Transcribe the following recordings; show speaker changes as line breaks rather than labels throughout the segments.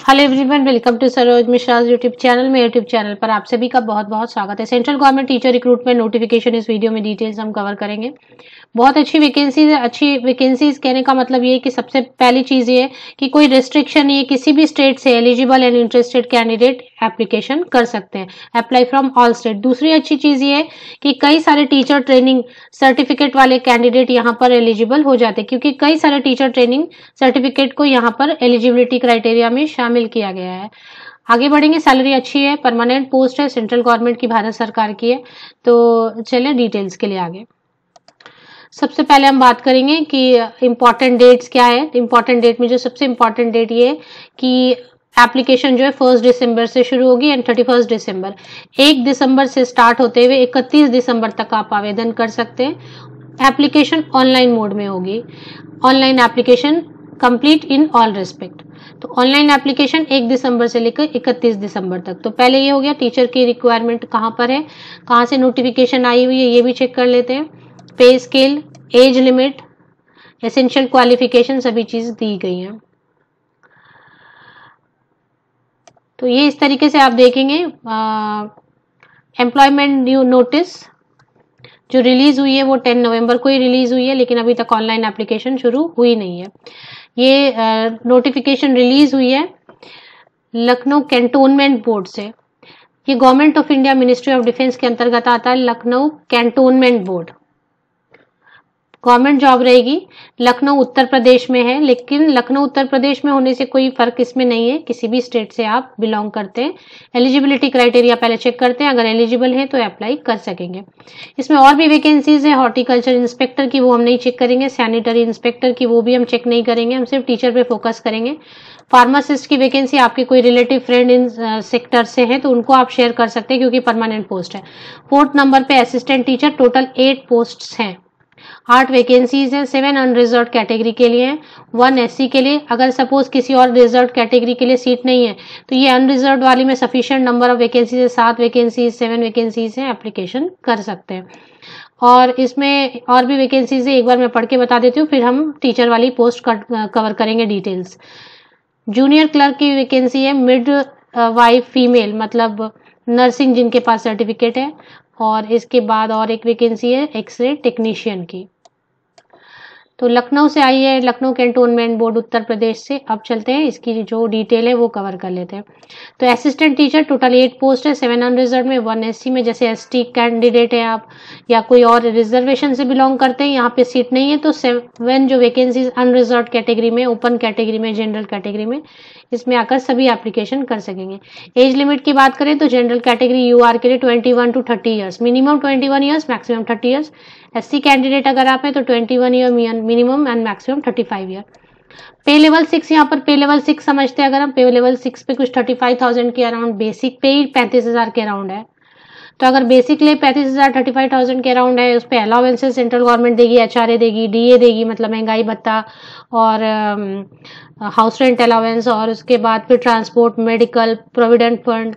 Hello everyone, welcome to Saroj Mishra YouTube channel. में YouTube channel पर आप सभी का बहुत बहुत स्वागत है। Central government teacher recruitment notification इस वीडियो में डिटेल्स हम कवर करेंगे। बहुत अच्छी वैकेंसीज है। अच्छी वैकेंसीज कहने का मतलब ये है कि सबसे पहली चीज ये है कि कोई रिस्ट्रिक्शन नहीं है, किसी भी स्टेट से eligible and interested candidate application कर सकते हैं, अप्लाई फ्रॉम ऑल स्टेट। दूसरी अच्छी चीज ये है कि कई सारे टीचर ट्रेनिंग सर्टिफिकेट वाले कैंडिडेट यहाँ पर एलिजिबल हो जाते हैं, क्योंकि कई सारे टीचर ट्रेनिंग सर्टिफिकेट को यहाँ पर एलिजिबिलिटी क्राइटेरिया में शामिल किया गया है। आगे बढ़ेंगे। सैलरी अच्छी है, परमानेंट पोस्ट है, सेंट्रल गवर्नमेंट की, भारत सरकार की है। तो चलिए डिटेल्स के लिए आगे। सबसे पहले हम बात करेंगे कि इम्पोर्टेंट डेट्स क्या है। इम्पोर्टेंट डेट में जो सबसे इम्पोर्टेंट डेट ये है कि एप्लीकेशन जो है 1 दिसंबर से शुरू होगी एंड 31 दिसंबर। 1 दिसंबर से स्टार्ट होते हुए 31 दिसंबर तक आप आवेदन कर सकते हैं। एप्लीकेशन ऑनलाइन मोड में होगी। Online application complete in all respect. तो ऑनलाइन एप्लीकेशन 1 दिसंबर से लेकर 31 दिसंबर तक। तो पहले ये हो गया टीचर की रिक्वायरमेंट कहाँ पर है, कहाँ से नोटिफिकेशन आई हुई है, ये भी चेक कर लेते हैं। पे scale, age limit, essential qualification सभी चीज दी गई हैं। तो ये इस तरीके से आप देखेंगे। एम्प्लॉयमेंट न्यू नोटिस जो रिलीज हुई है वो 10 नवंबर को ही रिलीज हुई है, लेकिन अभी तक ऑनलाइन एप्लीकेशन शुरू हुई नहीं है। ये नोटिफिकेशन रिलीज हुई है लखनऊ कैंटोनमेंट बोर्ड से। ये government of India ministry of defence के अंतर्गत आता है। Lucknow cantonment board government job रहेगी। लखनऊ उत्तर प्रदेश में है, लेकिन लखनऊ उत्तर प्रदेश में होने से कोई फर्क इसमें नहीं है, किसी भी स्टेट से आप बिलोंग करते हैं। एलिजिबिलिटी क्राइटेरिया पहले चेक करते हैं, अगर एलिजिबल है तो अप्लाई कर सकेंगे। इसमें और भी वैकेंसीज है। हॉर्टिकल्चर इंस्पेक्टर की वो हम नहीं चेक करेंगे, सैनिटरी इंस्पेक्टर की वो भी हम चेक नहीं करेंगे, हम सिर्फ टीचर पे फोकस करेंगे। फार्मासिस्ट की वैकेंसी आपके कोई रिलेटिव फ्रेंड इन सेक्टर से है तो उनको आप शेयर कर सकते हैं, क्योंकि परमानेंट पोस्ट है। 4th नंबर पे असिस्टेंट टीचर, टोटल 8 पोस्ट हैं, 8 वैकेंसीज हैं। 7 अनरिजर्व कैटेगरी के लिए हैं, 1 SC के लिए। अगर सपोज किसी और रिजर्व कैटेगरी के लिए सीट नहीं है तो ये अनरिजर्व वाली में सफिशिएंट नंबर ऑफ वैकेंसीज है, 7 वैकेंसीज, 7 वैकेंसीज हैं, एप्लीकेशन कर सकते हैं। और इसमें और भी वैकेंसीज है, एक बार मैं पढ़ के बता देती हूँ, फिर हम टीचर वाली पोस्ट कवर करेंगे डिटेल्स। जूनियर क्लर्क की वैकेंसी है, मिड वाइफ फीमेल, मतलब नर्सिंग जिनके पास सर्टिफिकेट है। और इसके बाद और एक वैकेंसी है एक्सरे टेक्नीशियन की। तो लखनऊ से आई है, लखनऊ कैंटोनमेंट बोर्ड उत्तर प्रदेश से। अब चलते हैं, इसकी जो डिटेल है वो कवर कर लेते हैं। तो असिस्टेंट टीचर टोटल 8 पोस्ट है, 7 अनरिजर्व में, 1 SC में। जैसे ST कैंडिडेट है आप या कोई और रिजर्वेशन से बिलोंग करते हैं, यहाँ पे सीट नहीं है तो 7 जो वैकेंसीज अनरिजर्व कैटेगरी में, ओपन कैटेगरी में, जनरल कैटेगरी में, इसमें आकर सभी एप्लीकेशन कर सकेंगे। एज लिमिट की बात करें तो जनरल कैटेगरी UR के लिए 21 to 30 years, minimum 21 years, maximum 30 years. SC candidate अगर आप हैं तो 21 year minimum and maximum 35 year. पे लेवल 6, यहाँ पर पे लेवल 6 समझते हैं। अगर हम पे लेवल 6 पे कुछ 35,000 के अराउंड, बेसिक पे ही 35,000 के अराउंड है। तो अगर बेसिक ले 35,000 35,000 के अराउंड है, उस पर अलाउंसेस सेंट्रल गवर्नमेंट देगी, HRA देगी, DA देगी, मतलब महंगाई भत्ता और हाउस रेंट अलाउंस, और उसके बाद फिर transport, medical, provident fund,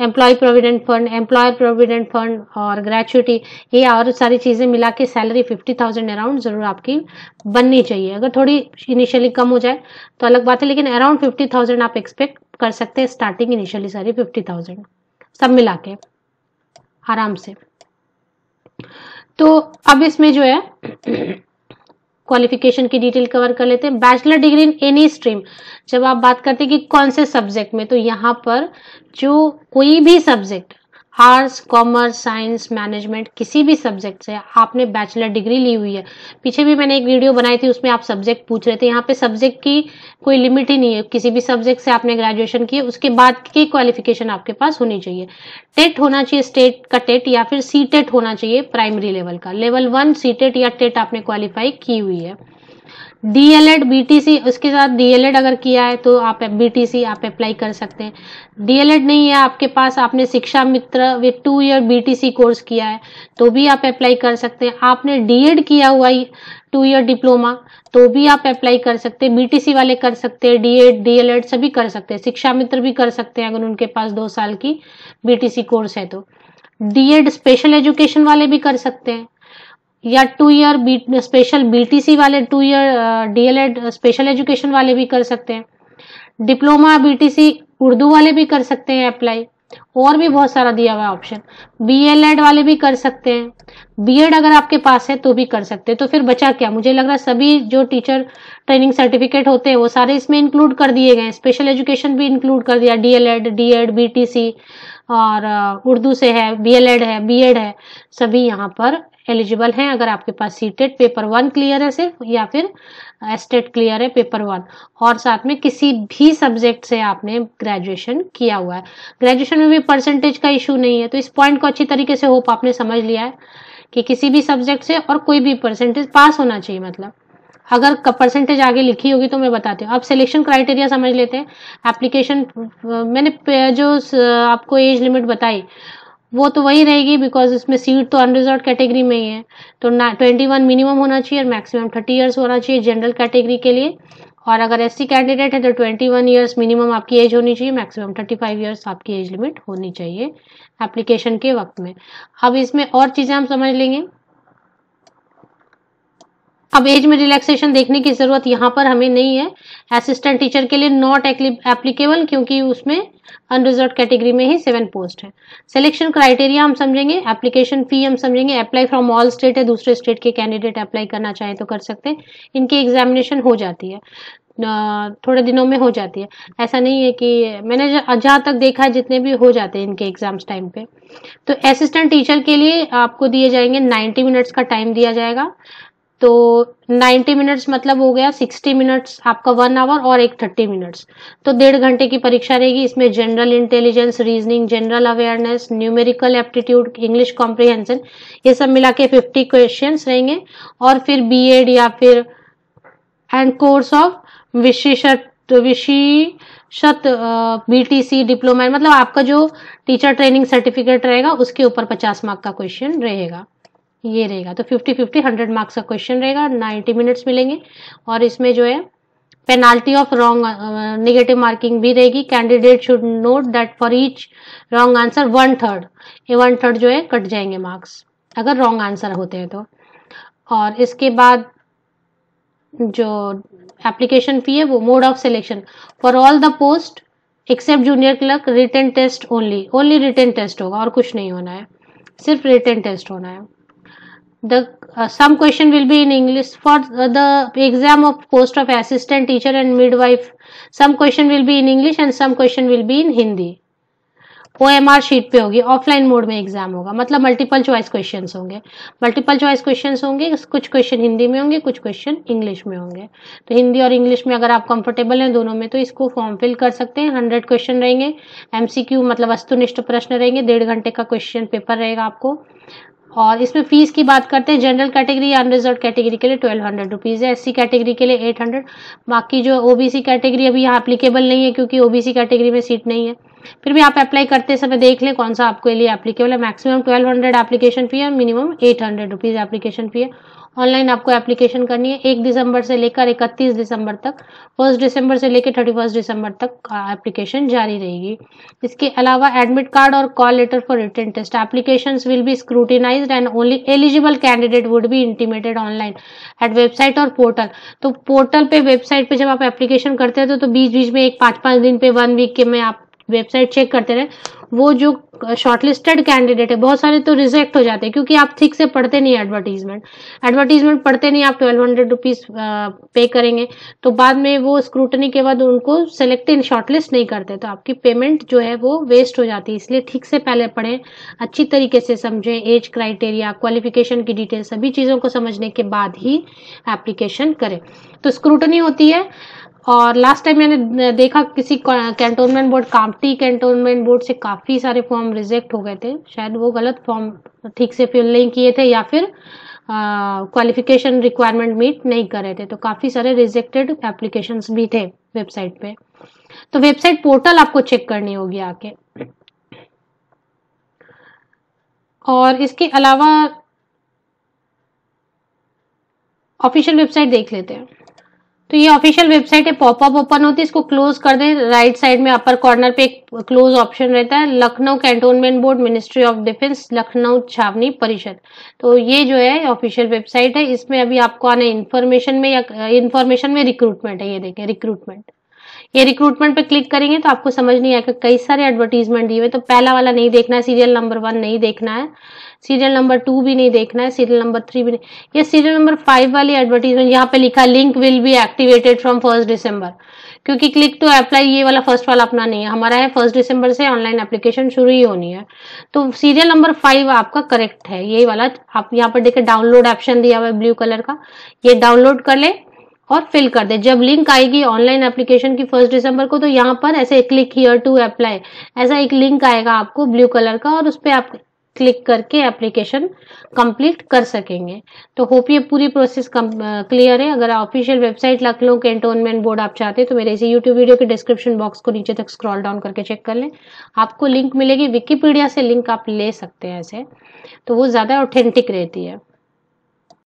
employ provident fund, employer provident fund और ग्रेचुइटी, ये और सारी चीजें मिला के सैलरी 50,000 अराउंड जरूर आपकी बननी चाहिए। अगर थोड़ी इनिशियली कम हो जाए तो अलग बात है, लेकिन अराउंड 50,000 आप एक्सपेक्ट कर सकते हैं स्टार्टिंग इनिशियली सारी 50,000 सब मिला के आराम से। तो अब इसमें जो है क्वालिफिकेशन की डिटेल कवर कर लेते हैं। Bachelor degree in any stream, जब आप बात करते हैं कि कौन से सब्जेक्ट में, तो यहाँ पर जो कोई भी subject, arts, commerce, science, management, किसी भी सब्जेक्ट से आपने बैचलर डिग्री ली हुई है। पीछे भी मैंने एक वीडियो बनाई थी, उसमें आप सब्जेक्ट पूछ रहे थे। यहाँ पे सब्जेक्ट की कोई लिमिट ही नहीं है, किसी भी सब्जेक्ट से आपने ग्रेजुएशन की, उसके बाद की क्वालिफिकेशन आपके पास होनी चाहिए। टेट होना चाहिए, स्टेट का टेट, या फिर CTET होना चाहिए प्राइमरी लेवल का। लेवल 1 CTET या टेट आपने क्वालिफाई की हुई है। DLED, BTC, उसके साथ DLED अगर किया है तो आप BTC आप अप्लाई कर सकते हैं। DLED नहीं है आपके पास, आपने शिक्षा मित्र विद 2 ईयर BTC कोर्स किया है तो भी आप अप्लाई कर सकते हैं। आपने DED किया हुआ 2 ईयर डिप्लोमा तो भी आप अप्लाई कर सकते हैं। BTC वाले कर सकते हैं, DED, DLED सभी कर सकते हैं। शिक्षा मित्र भी कर सकते हैं अगर उनके पास 2 साल की BTC कोर्स है तो। DED स्पेशल एजुकेशन वाले भी कर सकते हैं, या 2 ईयर स्पेशल BTC वाले, 2 ईयर DLED स्पेशल एजुकेशन वाले भी कर सकते हैं। डिप्लोमा बीटीसी उर्दू वाले भी कर सकते हैं अप्लाई, और भी बहुत सारा दिया हुआ है ऑप्शन। बीएलएड वाले भी कर सकते हैं, बीएड अगर आपके पास है तो भी कर सकते हैं। तो फिर बचा क्या, मुझे लग रहा है सभी जो टीचर ट्रेनिंग सर्टिफिकेट होते हैं वो सारे इसमें इंक्लूड कर दिए गए हैं। स्पेशल एजुकेशन भी इंक्लूड कर दिया, डीएलएड, डीएड, बीटीसी, और उर्दू से है, बीएलएड है, बीएड है, सभी यहाँ पर एलिजिबल हैं अगर आपके पास सीटेट पेपर 1 क्लियर है सिर्फ, या फिर एस्टेट क्लियर है पेपर 1, और साथ में किसी भी सब्जेक्ट से आपने ग्रेजुएशन किया हुआ है। ग्रेजुएशन में भी परसेंटेज का इशू नहीं है। तो इस पॉइंट को अच्छी तरीके से होप आपने समझ लिया है कि किसी भी सब्जेक्ट से और कोई भी परसेंटेज पास होना चाहिए। मतलब अगर परसेंटेज आगे लिखी होगी तो मैं बताती हूँ। अब सिलेक्शन क्राइटेरिया समझ लेते हैं। एप्लीकेशन, मैंने जो आपको एज लिमिट बताई वो तो वही रहेगी, बिकॉज इसमें सीट तो अनरिजर्व कैटेगरी में ही है। तो 21 मिनिमम होना चाहिए और मैक्सिमम 30 इयर्स होना चाहिए जनरल कैटेगरी के लिए। और अगर एससी कैंडिडेट है तो 21 इयर्स मिनिमम आपकी एज होनी चाहिए, मैक्सिमम 35 इयर्स आपकी एज लिमिट होनी चाहिए एप्लीकेशन के वक्त में। अब इसमें और चीजें हम समझ लेंगे। अब एज में रिलैक्सेशन देखने की जरूरत यहाँ पर हमें नहीं है। असिस्टेंट टीचर के लिए नॉट एप्लीकेबल, क्योंकि उसमें अनरिजर्व कैटेगरी में ही 7 पोस्ट है। सिलेक्शन क्राइटेरिया हम समझेंगे, एप्लीकेशन फी हम समझेंगे। अप्लाई फ्रॉम ऑल स्टेट है, दूसरे स्टेट के कैंडिडेट अप्लाई करना चाहे तो कर सकते हैं। इनकी एग्जामिनेशन हो जाती है, थोड़े दिनों में हो जाती है। ऐसा नहीं है कि, मैंने जहाँ तक देखा है जितने भी हो जाते हैं इनके एग्जाम्स टाइम पे। तो असिस्टेंट टीचर के लिए आपको दिए जाएंगे 90 मिनट्स का टाइम दिया जाएगा। तो 90 मिनट्स मतलब हो गया 60 मिनट्स आपका 1 आवर और एक 30 मिनट्स, तो 1.5 घंटे की परीक्षा रहेगी। इसमें general intelligence, reasoning, general awareness, numerical aptitude, English comprehension, ये सब मिला के 50 क्वेश्चंस रहेंगे। और फिर बीएड या फिर एंड कोर्स ऑफ विशेषत बीटीसी डिप्लोमा, मतलब आपका जो टीचर ट्रेनिंग सर्टिफिकेट रहेगा उसके ऊपर 50 मार्क का क्वेश्चन रहेगा, ये रहेगा। तो 50-50 100 मार्क्स का क्वेश्चन रहेगा, 90 मिनट्स मिलेंगे। और इसमें जो है penalty of wrong negative marking भी रहेगी। Candidate should note that for each wrong answer 1/3 जो है कट जाएंगे मार्क्स अगर रॉन्ग आंसर होते हैं तो। और इसके बाद जो एप्लीकेशन फी है वो mode of selection for all the post except junior clerk, written test only written test होगा और कुछ नहीं होना है, सिर्फ रिटन टेस्ट होना है। Some question will be in English for the exam of post of assistant teacher and midwife. Some question will be in English and some question will be in Hindi. OMR sheet पे होगी, offline mode में exam होगा, मतलब multiple choice questions होंगे। कुछ question Hindi में होंगे, कुछ क्वेश्चन इंग्लिश में होंगे। तो हिंदी और इंग्लिश में अगर आप कंफर्टेबल हैं दोनों में तो इसको फॉर्म फिल कर सकते हैं। 100 क्वेश्चन रहेंगे, एमसीक्यू मतलब वस्तुनिष्ठ प्रश्न रहेंगे, 1.5 घंटे का क्वेश्चन पेपर रहेगा आपको। और इसमें फीस की बात करते हैं, जनरल कैटेगरी या अनरिजर्व कैटेगरी के लिए 1200 रुपीज है, एससी कैटेगरी के लिए 800। बाकी जो ओबीसी कैटेगरी अभी यहाँ एप्लीकेबल नहीं है क्योंकि ओबीसी कैटेगरी में सीट नहीं है, फिर भी आप अप्लाई करते समय देख लें कौन सा आपके लिए एप्लीकेबल है। मैक्सिमम 1200 एप्लीकेशन फी है, मिनिमम 800 रुपीज एप्लीकेशन फी है। ऑनलाइन आपको एप्लीकेशन करनी है 1 दिसंबर से लेकर 31 दिसंबर तक, 1 दिसंबर से लेकर 31 दिसंबर तक एप्लीकेशन जारी रहेगी। इसके अलावा एडमिट कार्ड और call letter for written test, applications will be scrutinised and only eligible candidate would be intimated online at website or portal. तो पोर्टल पे, वेबसाइट पे जब आप एप्लीकेशन करते हैं तो बीच बीच में एक 5-5 दिन पे 1 वीक के में आप वेबसाइट चेक करते रहे। वो जो शॉर्टलिस्टेड कैंडिडेट है, बहुत सारे तो रिजेक्ट हो जाते हैं क्योंकि आप ठीक से पढ़ते नहीं, एडवर्टीजमेंट पढ़ते नहीं, आप 1200 रुपीज पे करेंगे तो बाद में वो स्क्रूटनी के बाद उनको सेलेक्ट इन शॉर्टलिस्ट नहीं करते, तो आपकी पेमेंट जो है वो वेस्ट हो जाती है। इसलिए ठीक से पहले पढ़ें, अच्छी तरीके से समझें, एज क्राइटेरिया, क्वालिफिकेशन की डिटेल, सभी चीजों को समझने के बाद ही एप्लीकेशन करें। तो स्क्रूटनी होती है। और लास्ट टाइम मैंने देखा किसी cantonment board, Kamptee cantonment board से काफी सारे फॉर्म रिजेक्ट हो गए थे, शायद वो गलत फॉर्म ठीक से फिल नहीं किए थे या फिर क्वालिफिकेशन रिक्वायरमेंट मीट नहीं कर रहे थे, तो काफी सारे रिजेक्टेड एप्लीकेशंस भी थे वेबसाइट पे। तो वेबसाइट पोर्टल आपको चेक करनी होगी आके। और इसके अलावा ऑफिशियल वेबसाइट देख लेते हैं। तो ये ऑफिशियल वेबसाइट है, पॉपअप ओपन होती है, इसको क्लोज कर दें। राइट साइड में अपर कॉर्नर पे एक क्लोज ऑप्शन रहता है, Lucknow cantonment board, ministry of defence, Lucknow छावनी परिषद। तो ये जो है ऑफिशियल वेबसाइट है। इसमें अभी आपको आना इन्फॉर्मेशन में रिक्रूटमेंट है, ये देखें रिक्रूटमेंट, ये रिक्रूटमेंट पे क्लिक करेंगे तो आपको समझ नहीं आएगा, कई सारे एडवर्टीजमेंट दिए हुए, तो पहला वाला नहीं देखना है, सीरियल नंबर 1 नहीं देखना है, सीरियल नंबर 2 भी नहीं देखना है, सीरियल नंबर 3 भी नहीं। ये सीरियल नंबर 5 वाली एडवर्टीजमेंट, यहाँ पे लिखा link will be activated from 1 दिसंबर, क्योंकि क्लिक टू अप्लाई ये वाला फर्स्ट वाला अपना नहीं है, हमारा है 1 दिसंबर से ऑनलाइन एप्लीकेशन शुरू ही होनी है। तो सीरियल नंबर 5 आपका करेक्ट है, ये वाला। आप यहाँ पर देखिए डाउनलोड ऑप्शन दिया हुआ है ब्लू कलर का, ये डाउनलोड कर ले और फिल कर दे। जब लिंक आएगी ऑनलाइन एप्लीकेशन की 1 दिसंबर को, तो यहाँ पर ऐसे क्लिक हियर टू अप्लाई, ऐसा एक लिंक आएगा आपको ब्लू कलर का, और उस पर आप क्लिक करके एप्लीकेशन कंप्लीट कर सकेंगे। तो होप ये पूरी प्रोसेस क्लियर है। अगर official website Lucknow cantonment board आप चाहते हैं तो मेरे इसी यूट्यूब वीडियो के डिस्क्रिप्शन बॉक्स को नीचे तक स्क्रॉल डाउन करके चेक कर लें, आपको लिंक मिलेगी। विकिपीडिया से लिंक आप ले सकते हैं ऐसे, तो वो ज्यादा ऑथेंटिक रहती है।